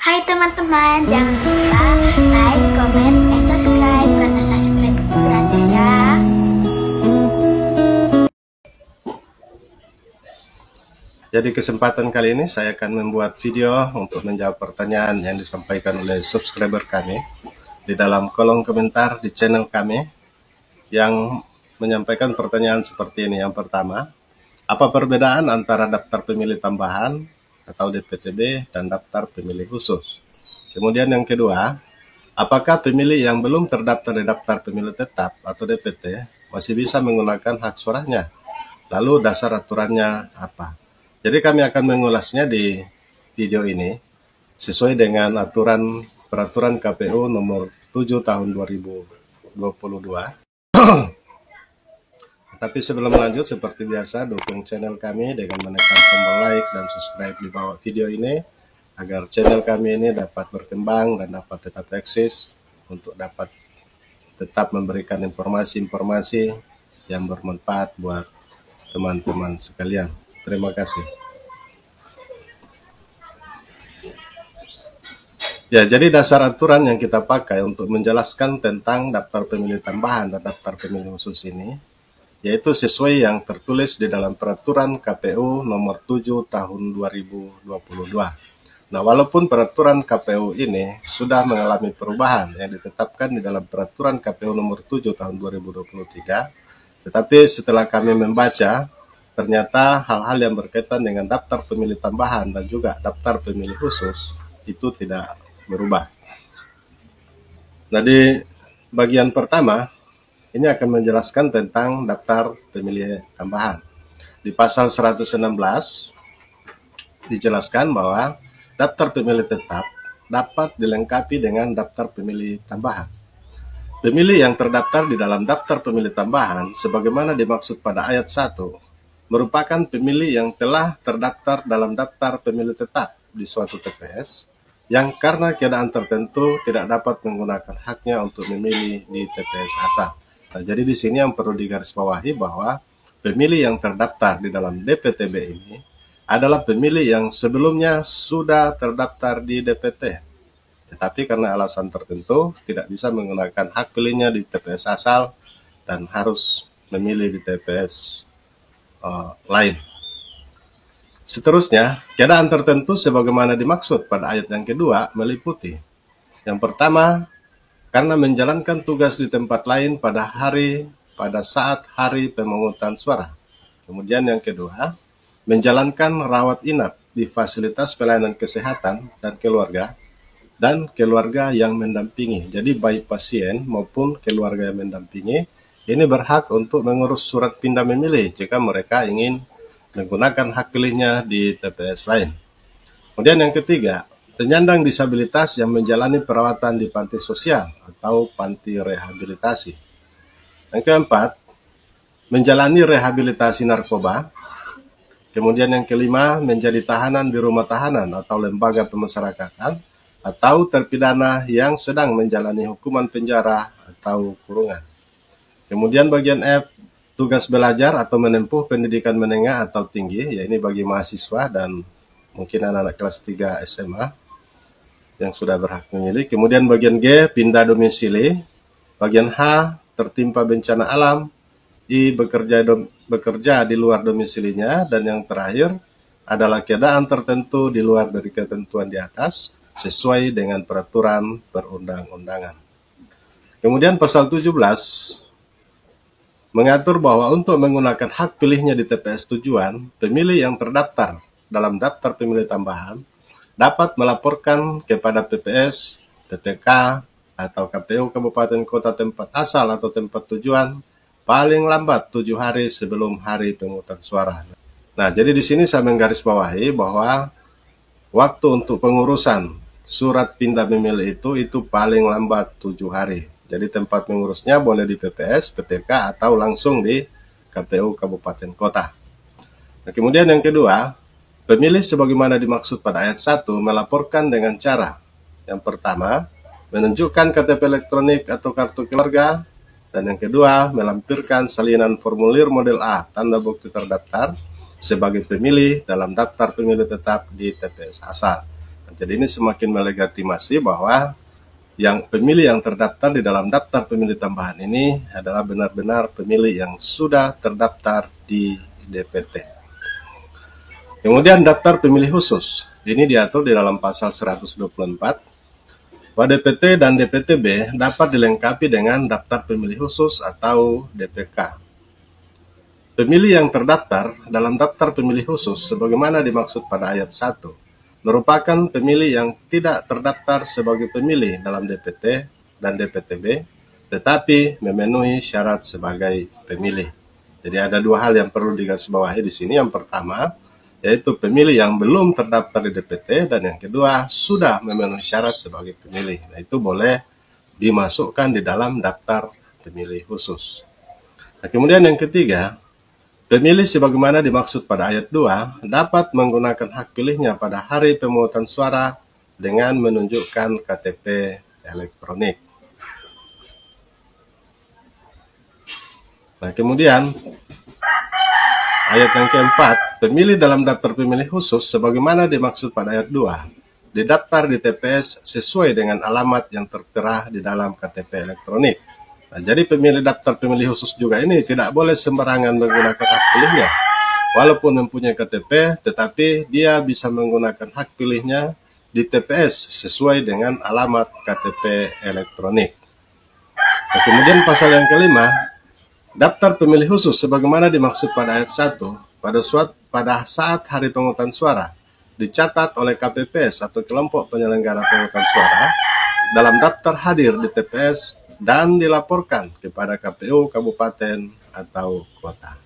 Hai teman-teman, jangan lupa like, comment, and subscribe karena subscribe itu gratis ya. Jadi kesempatan kali ini saya akan membuat video untuk menjawab pertanyaan yang disampaikan oleh subscriber kami di dalam kolom komentar di channel kami yang menyampaikan pertanyaan seperti ini. Yang pertama, apa perbedaan antara daftar pemilih tambahan atau DPTB dan daftar pemilih khusus? Kemudian yang kedua, apakah pemilih yang belum terdaftar di daftar pemilih tetap atau DPT masih bisa menggunakan hak suaranya? Lalu dasar aturannya apa? Jadi kami akan mengulasnya di video ini sesuai dengan peraturan KPU nomor 7 tahun 2022. Tapi sebelum lanjut, seperti biasa, dukung channel kami dengan menekan tombol like dan subscribe di bawah video ini agar channel kami ini dapat berkembang dan dapat tetap eksis untuk dapat tetap memberikan informasi-informasi yang bermanfaat buat teman-teman sekalian. Terima kasih. Ya, jadi dasar aturan yang kita pakai untuk menjelaskan tentang daftar pemilih tambahan dan daftar pemilih khusus ini, yaitu sesuai yang tertulis di dalam peraturan KPU nomor 7 tahun 2022. Nah, walaupun peraturan KPU ini sudah mengalami perubahan yang ditetapkan di dalam peraturan KPU nomor 7 tahun 2023, tetapi setelah kami membaca, ternyata hal-hal yang berkaitan dengan daftar pemilih tambahan dan juga daftar pemilih khusus itu tidak berubah. Nah, di bagian pertama ini akan menjelaskan tentang daftar pemilih tambahan. Di pasal 116 dijelaskan bahwa daftar pemilih tetap dapat dilengkapi dengan daftar pemilih tambahan. Pemilih yang terdaftar di dalam daftar pemilih tambahan sebagaimana dimaksud pada ayat 1 merupakan pemilih yang telah terdaftar dalam daftar pemilih tetap di suatu TPS yang karena keadaan tertentu tidak dapat menggunakan haknya untuk memilih di TPS asal. Nah, jadi di sini yang perlu digarisbawahi bahwa pemilih yang terdaftar di dalam DPTB ini adalah pemilih yang sebelumnya sudah terdaftar di DPT, tetapi karena alasan tertentu tidak bisa menggunakan hak pilihnya di TPS asal dan harus memilih di TPS lain. Seterusnya, keadaan tertentu sebagaimana dimaksud pada ayat yang kedua meliputi: yang pertama, karena menjalankan tugas di tempat lain pada saat hari pemungutan suara. Kemudian yang kedua, menjalankan rawat inap di fasilitas pelayanan kesehatan dan keluarga yang mendampingi. Jadi baik pasien maupun keluarga yang mendampingi ini berhak untuk mengurus surat pindah memilih jika mereka ingin menggunakan hak pilihnya di TPS lain. Kemudian yang ketiga, penyandang disabilitas yang menjalani perawatan di panti sosial atau panti rehabilitasi. Yang keempat, menjalani rehabilitasi narkoba. Kemudian yang kelima, menjadi tahanan di rumah tahanan atau lembaga pemasyarakatan atau terpidana yang sedang menjalani hukuman penjara atau kurungan. Kemudian bagian F, tugas belajar atau menempuh pendidikan menengah atau tinggi, ya ini bagi mahasiswa dan mungkin anak-anak kelas 3 SMA yang sudah berhak memilih. Kemudian bagian G, pindah domisili. Bagian H, tertimpa bencana alam. I, bekerja di luar domisilinya. Dan yang terakhir adalah keadaan tertentu di luar dari ketentuan di atas sesuai dengan peraturan perundang-undangan. Kemudian pasal 17 mengatur bahwa untuk menggunakan hak pilihnya di TPS tujuan, pemilih yang terdaftar dalam daftar pemilih tambahan dapat melaporkan kepada PPS, PPK, atau KPU Kabupaten Kota tempat asal atau tempat tujuan paling lambat 7 hari sebelum hari pemungutan suara. Nah, jadi di sini saya menggarisbawahi bahwa waktu untuk pengurusan surat pindah memilih itu paling lambat 7 hari. Jadi tempat mengurusnya boleh di PPS, PPK, atau langsung di KPU Kabupaten Kota. Nah, kemudian yang kedua, pemilih sebagaimana dimaksud pada ayat 1 melaporkan dengan cara: yang pertama, menunjukkan KTP elektronik atau kartu keluarga, dan yang kedua, melampirkan salinan formulir model A, tanda bukti terdaftar sebagai pemilih dalam daftar pemilih tetap di TPS asal. Jadi ini semakin melegitimasi bahwa yang pemilih yang terdaftar di dalam daftar pemilih tambahan ini adalah benar-benar pemilih yang sudah terdaftar di DPT. Kemudian daftar pemilih khusus. Ini diatur di dalam pasal 124. Bahwa DPT dan DPTB dapat dilengkapi dengan daftar pemilih khusus atau DPK. Pemilih yang terdaftar dalam daftar pemilih khusus sebagaimana dimaksud pada ayat 1 merupakan pemilih yang tidak terdaftar sebagai pemilih dalam DPT dan DPTB, tetapi memenuhi syarat sebagai pemilih. Jadi ada dua hal yang perlu digarisbawahi di sini. Yang pertama, yaitu pemilih yang belum terdaftar di DPT, dan yang kedua, sudah memenuhi syarat sebagai pemilih. Nah, itu boleh dimasukkan di dalam daftar pemilih khusus. Nah, kemudian yang ketiga, pemilih sebagaimana dimaksud pada ayat 2 dapat menggunakan hak pilihnya pada hari pemungutan suara dengan menunjukkan KTP elektronik. Nah, kemudian ayat yang keempat, pemilih dalam daftar pemilih khusus sebagaimana dimaksud pada ayat 2 didaftar di TPS sesuai dengan alamat yang tertera di dalam KTP elektronik. Nah, jadi pemilih daftar pemilih khusus juga ini tidak boleh sembarangan menggunakan hak pilihnya. Walaupun mempunyai KTP, tetapi dia bisa menggunakan hak pilihnya di TPS sesuai dengan alamat KTP elektronik. Nah, kemudian pasal yang kelima, daftar pemilih khusus sebagaimana dimaksud pada ayat 1 pada saat hari pemungutan suara dicatat oleh KPPS atau kelompok penyelenggara pemungutan suara dalam daftar hadir di TPS dan dilaporkan kepada KPU kabupaten atau kota.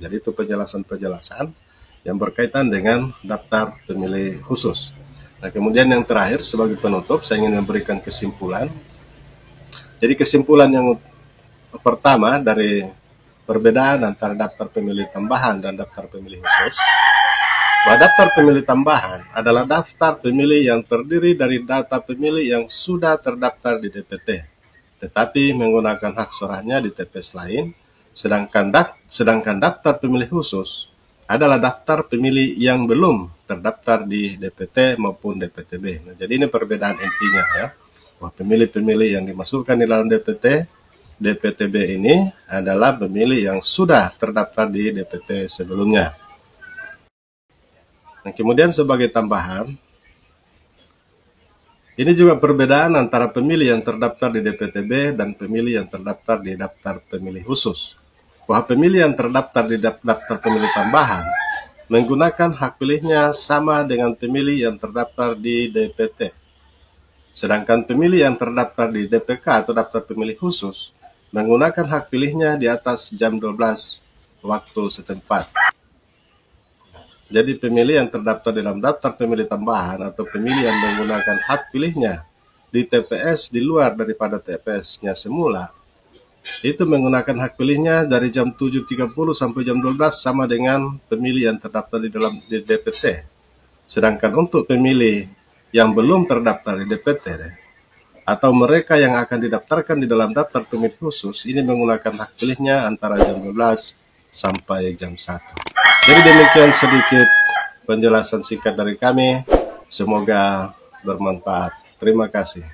Jadi itu penjelasan-penjelasan yang berkaitan dengan daftar pemilih khusus. Nah, kemudian yang terakhir sebagai penutup saya ingin memberikan kesimpulan. Jadi kesimpulan yang pertama dari perbedaan antara daftar pemilih tambahan dan daftar pemilih khusus, bahwa daftar pemilih tambahan adalah daftar pemilih yang terdiri dari data pemilih yang sudah terdaftar di DPT, tetapi menggunakan hak suaranya di TPS lain, sedangkan daftar pemilih khusus adalah daftar pemilih yang belum terdaftar di DPT maupun DPTB. Nah, jadi ini perbedaan intinya ya, bahwa pemilih-pemilih yang dimasukkan di dalam DPT, DPTB ini adalah pemilih yang sudah terdaftar di DPT sebelumnya. Nah, kemudian sebagai tambahan, ini juga perbedaan antara pemilih yang terdaftar di DPTB dan pemilih yang terdaftar di daftar pemilih khusus. Bahwa pemilih yang terdaftar di daftar pemilih tambahan menggunakan hak pilihnya sama dengan pemilih yang terdaftar di DPT. Sedangkan pemilih yang terdaftar di DPK atau daftar pemilih khusus menggunakan hak pilihnya di atas jam 12 waktu setempat. Jadi pemilih yang terdaftar dalam daftar pemilih tambahan atau pemilih yang menggunakan hak pilihnya di TPS di luar daripada TPS-nya semula, itu menggunakan hak pilihnya dari jam 7.30 sampai jam 12 sama dengan pemilih yang terdaftar di dalam DPT. Sedangkan untuk pemilih yang belum terdaftar di DPT atau mereka yang akan didaftarkan di dalam daftar pemilih khusus, ini menggunakan hak pilihnya antara jam 12 sampai jam 1. Jadi demikian sedikit penjelasan singkat dari kami. Semoga bermanfaat. Terima kasih.